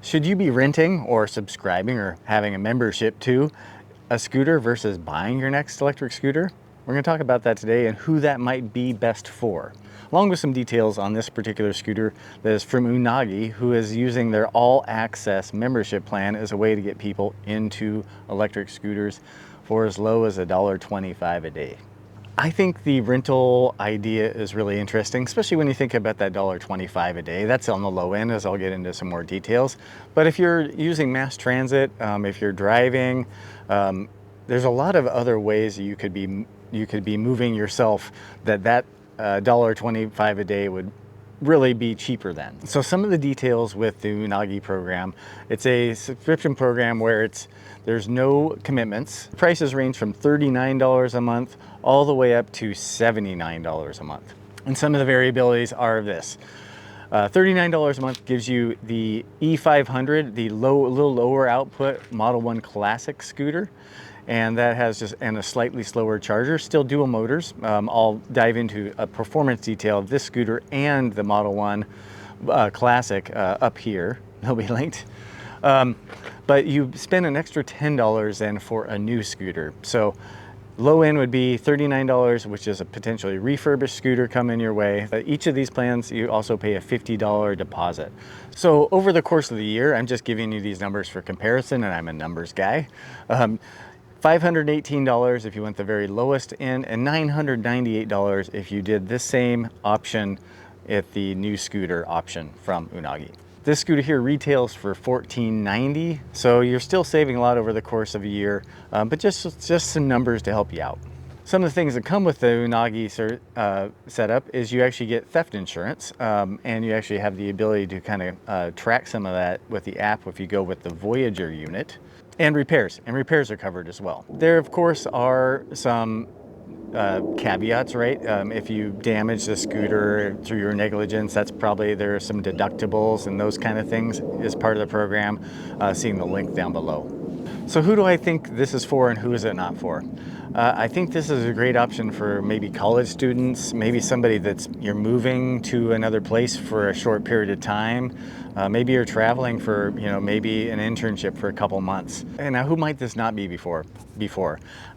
Should you be renting or subscribing or having a membership to a scooter versus buying your next electric scooter? We're going to talk about that today and who that might be best for, along with some details on this particular scooter that is from Unagi, who is using their all-access membership plan as a way to get people into electric scooters for as low as $1.25 a day. I think the rental idea is really interesting, especially when you think about that $1.25 a day. That's on the low end, as I'll get into some more details. But if you're using mass transit, if you're driving, there's a lot of other ways you could be moving yourself that $1.25 a day would really be cheaper than. So some of the details with the Unagi program, it's a subscription program where there's no commitments. Prices range from $39 a month all the way up to $79 a month. And some of the variabilities are this. $39 a month gives you the E500, the little lower output Model 1 Classic scooter. And that has a slightly slower charger, still dual motors. I'll dive into a performance detail of this scooter and the Model 1 Classic up here. They'll be linked. But you spend an extra $10 then for a new scooter. So low end would be $39, which is a potentially refurbished scooter coming your way. Each of these plans, you also pay a $50 deposit. So over the course of the year, I'm just giving you these numbers for comparison, and I'm a numbers guy. $518 if you went the very lowest end, and $998 if you did this same option at the new scooter option from Unagi. This scooter here retails for $14.90, so you're still saving a lot over the course of a year, but just some numbers to help you out. Some of the things that come with the Unagi setup is you actually get theft insurance, and you actually have the ability to kind of track some of that with the app if you go with the Voyager unit. And repairs are covered as well. There, of course, are some caveats, right? If you damage the scooter through your negligence, there are some deductibles and those kind of things as part of the program, seeing the link down below. So who do I think this is for and who is it not for? I think this is a great option for maybe college students, maybe somebody you're moving to another place for a short period of time. Maybe you're traveling for, maybe an internship for a couple months. And now who might this not be before?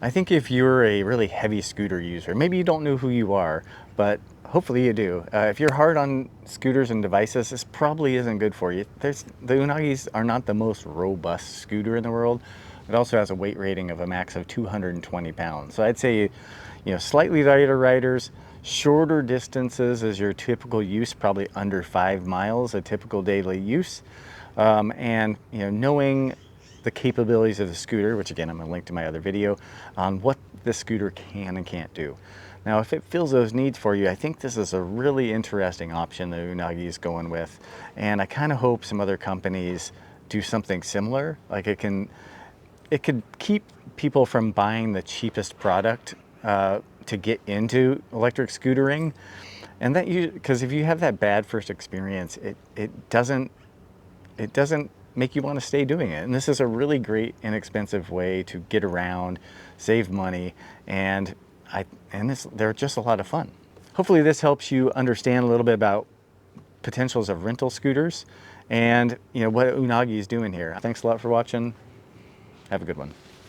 I think if you're a really heavy scooter user, maybe you don't know who you are, but hopefully you do. If you're hard on scooters and devices, this probably isn't good for you. The Unagis are not the most robust scooter in the world. It also has a weight rating of a max of 220 pounds. So I'd say, slightly lighter riders, shorter distances is your typical use, probably under 5 miles, a typical daily use. And knowing the capabilities of the scooter, which again, I'm gonna link to my other video, on what this scooter can and can't do. Now, if it fills those needs for you, I think this is a really interesting option that Unagi is going with. And I kind of hope some other companies do something similar. Like it could keep people from buying the cheapest product to get into electric scootering. And because if you have that bad first experience, it doesn't make you want to stay doing it. And this is a really great, inexpensive way to get around, save money, and they're just a lot of fun. Hopefully this helps you understand a little bit about potentials of rental scooters and what Unagi is doing here. Thanks a lot for watching. Have a good one.